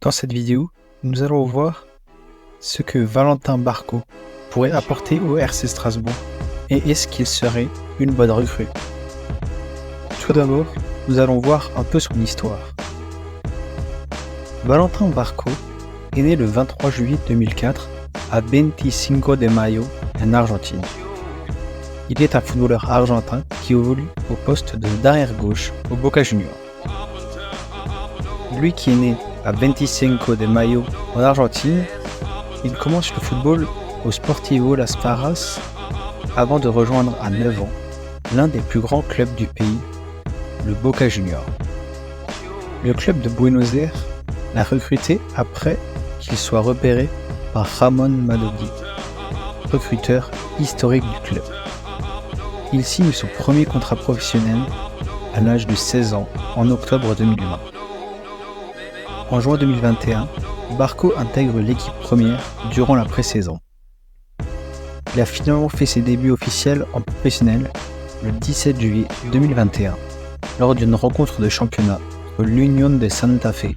Dans cette vidéo, nous allons voir ce que Valentin Barco pourrait apporter au RC Strasbourg et est-ce qu'il serait une bonne recrue. Tout d'abord, nous allons voir un peu son histoire. Valentin Barco est né le 23 juillet 2004 à 25 de Mayo en Argentine. Il est un footballeur argentin qui évolue au poste d'arrière-gauche au Boca Juniors. Lui qui est né à 25 de Mayo en Argentine, il commence le football au Sportivo Las Parras avant de rejoindre à 9 ans l'un des plus grands clubs du pays, le Boca Juniors. Le club de Buenos Aires l'a recruté après qu'il soit repéré par Ramon Malodi, recruteur historique du club. Il signe son premier contrat professionnel à l'âge de 16 ans en octobre 2020. En juin 2021, Barco intègre l'équipe première durant la pré-saison. Il a finalement fait ses débuts officiels en professionnel le 17 juillet 2021 lors d'une rencontre de championnat contre l'Unión de Santa Fe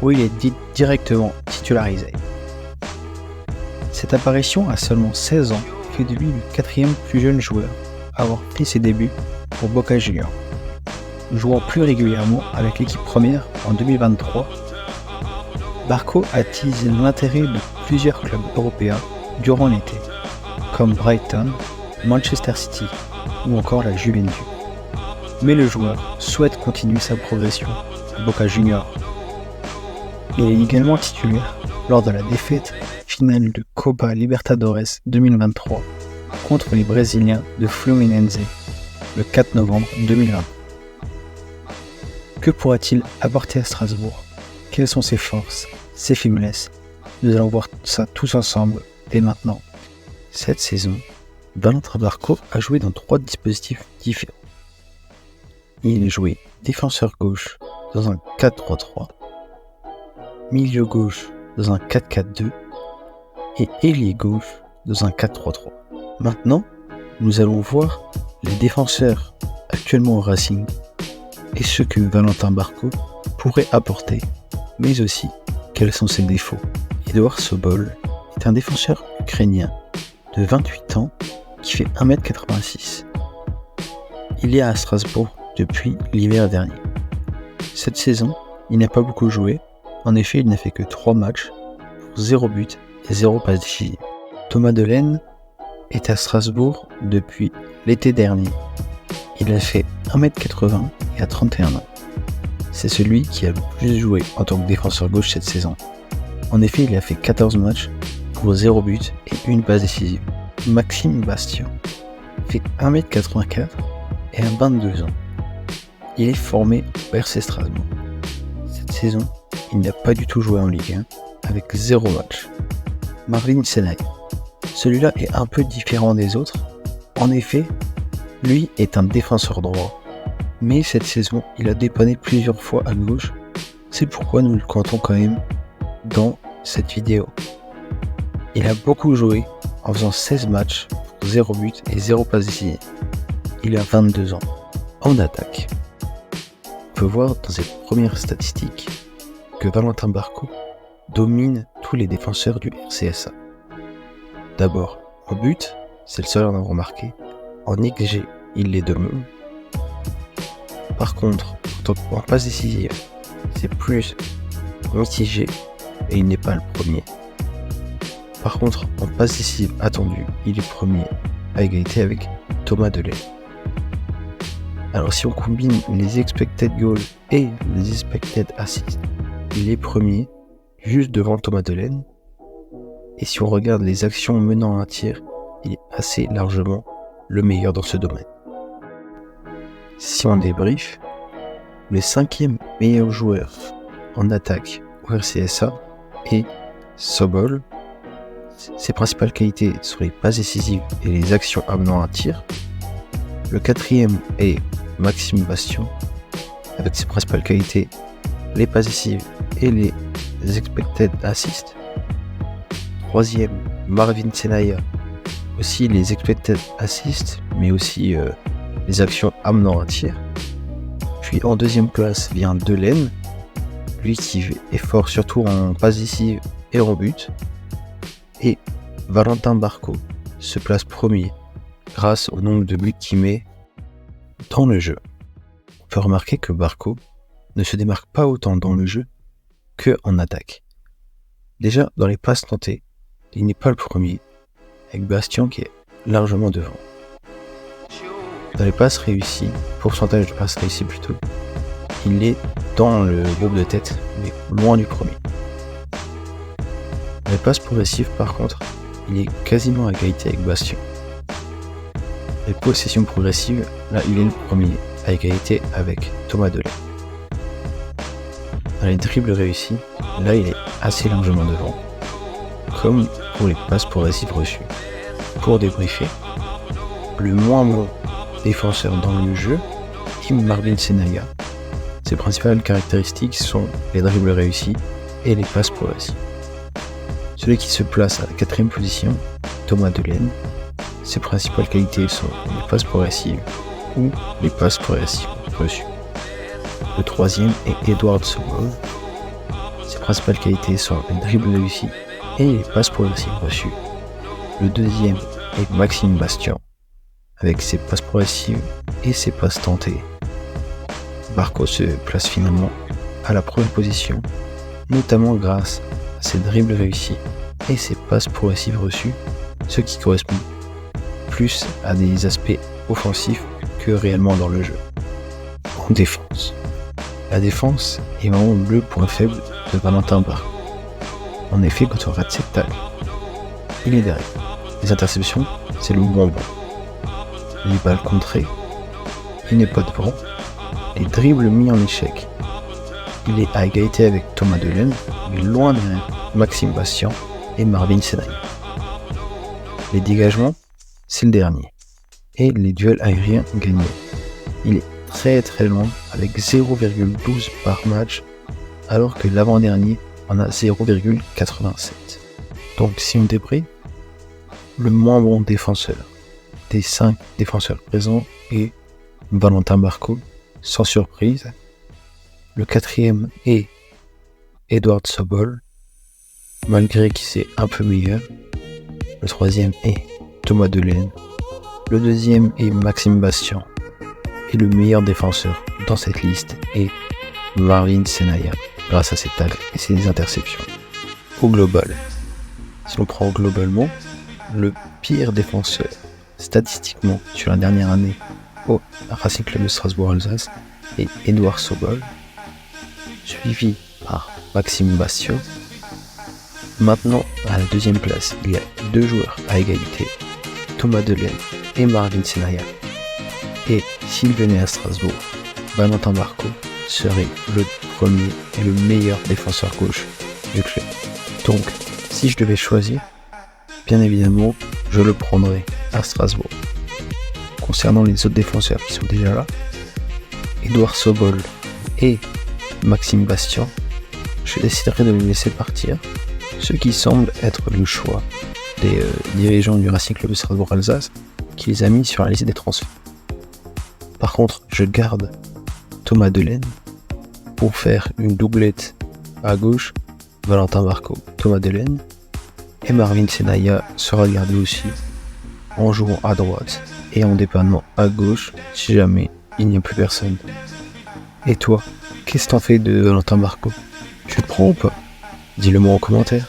où il est directement titularisé. Cette apparition à seulement 16 ans fait de lui le quatrième plus jeune joueur à avoir fait ses débuts pour Boca Juniors. Jouant plus régulièrement avec l'équipe première en 2023, Barco attise l'intérêt de plusieurs clubs européens durant l'été, comme Brighton, Manchester City ou encore la Juventus. Mais le joueur souhaite continuer sa progression à Boca Juniors. Il est également titulaire lors de la défaite finale de Copa Libertadores 2023 contre les Brésiliens de Fluminense le 4 novembre 2020. Que pourra-t-il apporter à Strasbourg ? Quelles sont ses forces, ses faiblesses ? Nous allons voir ça tous ensemble dès maintenant. Cette saison, Valentin Barco a joué dans 3 dispositifs différents. Il est joué défenseur gauche dans un 4-3-3, milieu gauche dans un 4-4-2 et ailier gauche dans un 4-3-3. Maintenant, nous allons voir les défenseurs actuellement au Racing et ce que Valentin Barco pourrait apporter, mais aussi quels sont ses défauts. Edouard Sobol est un défenseur ukrainien de 28 ans qui fait 1m86. Il est à Strasbourg depuis l'hiver dernier. Cette saison, il n'a pas beaucoup joué, en effet il n'a fait que 3 matchs pour 0 but et 0 passe décisive. Thomas Delaine est à Strasbourg depuis l'été dernier. Il a fait 1m80 et a 31 ans. C'est celui qui a le plus joué en tant que défenseur gauche cette saison. En effet, il a fait 14 matchs pour 0 but et 1 passe décisive. Maxime Bastien fait 1m84 et a 22 ans. Il est formé au RC Strasbourg. Cette saison, il n'a pas du tout joué en Ligue 1 avec 0 match. Marvin Senay. Celui-là est un peu différent des autres. En effet, lui est un défenseur droit. Mais cette saison, il a dépanné plusieurs fois à gauche. C'est pourquoi nous le comptons quand même dans cette vidéo. Il a beaucoup joué en faisant 16 matchs pour 0 but et 0 passe décisive. Il a 22 ans. En attaque, on peut voir dans ses premières statistiques que Valentin Barco domine tous les défenseurs du RCSA. D'abord, en but, c'est le seul à en avoir marqué. En XG, il les domine. Par contre, en passe décisive, c'est plus mitigé et il n'est pas le premier. Par contre, en passe décisive attendue, il est premier à égalité avec Thomas Delaine. Alors si on combine les expected goals et les expected assists, il est premier juste devant Thomas Delaine. Et si on regarde les actions menant à un tir, il est assez largement le meilleur dans ce domaine. Si on débrief, le 5e meilleur joueur en attaque au RCSA est Sobol. Ses principales qualités sont les passes décisives et les actions amenant à un tir. Le 4e est Maxime Bastien, avec ses principales qualités, les passes décisives et les expected assists. 3e, Marvin Senaya, aussi les expected assists, mais aussi les actions amenant un tir. Puis en 2e place vient Delaine, lui qui est fort surtout en passe décisive et en but. Et Valentin Barco se place premier grâce au nombre de buts qu'il met dans le jeu. On peut remarquer que Barco ne se démarque pas autant dans le jeu qu'en attaque. Déjà, dans les passes tentées, il n'est pas le premier, avec Bastien qui est largement devant. Dans les passes réussies, pourcentage de passes réussies plutôt, il est dans le groupe de tête, mais loin du premier. Dans les passes progressives, par contre, il est quasiment à égalité avec Bastien. Les possessions progressives, là il est le premier, à égalité avec Thomas Delaine. Dans les dribbles réussis, là il est assez largement devant, comme pour les passes progressives reçues. Pour débriefer, le moins bon défenseur dans le jeu est Marvin Senaya. Ses principales caractéristiques sont les dribbles réussis et les passes progressives. Celui qui se place à la 4e position, Thomas Delaine, ses principales qualités sont les passes progressives ou les passes progressives reçues. Le 3e est Edward Sobol. Ses principales qualités sont les dribbles réussis et les passes progressives reçues. Le 2e est Maxime Bastien, avec ses passes progressives et ses passes tentées. Barco se place finalement à la 1re position, notamment grâce à ses dribbles réussis et ses passes progressives reçues, ce qui correspond plus à des aspects offensifs que réellement dans le jeu. En défense, la défense est vraiment le point faible de Valentin Barco. En effet, quand on rate cette tacles, il est derrière. Les interceptions, c'est le moins bon. Les balles contrées, il n'est pas devant. Les dribbles mis en échec, il est à égalité avec Thomas Delaine, mais loin derrière Maxime Bastien et Marvin Senaya. Les dégagements, c'est le dernier. Et les duels aériens gagnés. Il est très loin avec 0,12 par match, alors que l'avant-dernier en a 0,87. Donc si on débriefe, le moins bon défenseur des 5 défenseurs présents est Valentin Barco, sans surprise. Le 4e est Edward Sobol, malgré qu'il c'est un peu meilleur. Le 3e est Thomas Delaine. Le 2e est Maxime Bastien. Et le meilleur défenseur dans cette liste est Marvin Senaya, grâce à ses tacles et ses interceptions. Au global, si l'on prend globalement, le pire défenseur statistiquement sur la dernière année au Racing Club de Strasbourg-Alsace est Edward Sobol, suivi par Maxime Bastien. Maintenant, à la 2e place, il y a 2 joueurs à égalité, Thomas Delaine et Marvin Senaya. Et s'il venait à Strasbourg, Valentin Barco serait le premier et le meilleur défenseur gauche du club. Donc, si je devais choisir, bien évidemment, je le prendrais à Strasbourg. Concernant les autres défenseurs qui sont déjà là, Edward Sobol et Maxime Bastien, je déciderai de les laisser partir, ce qui semble être le choix des dirigeants du Racing Club de Strasbourg-Alsace qui les a mis sur la liste des transferts. Par contre, je garde Thomas Delaine pour faire une doublette à gauche, Valentin Barco, Thomas Delaine, et Marvin Senaya sera gardé aussi en jouant à droite et en dépannant à gauche si jamais il n'y a plus personne. Et toi, qu'est-ce que t'en fais de Valentin Barco? Tu le prends ou pas? Dis-le moi en commentaire.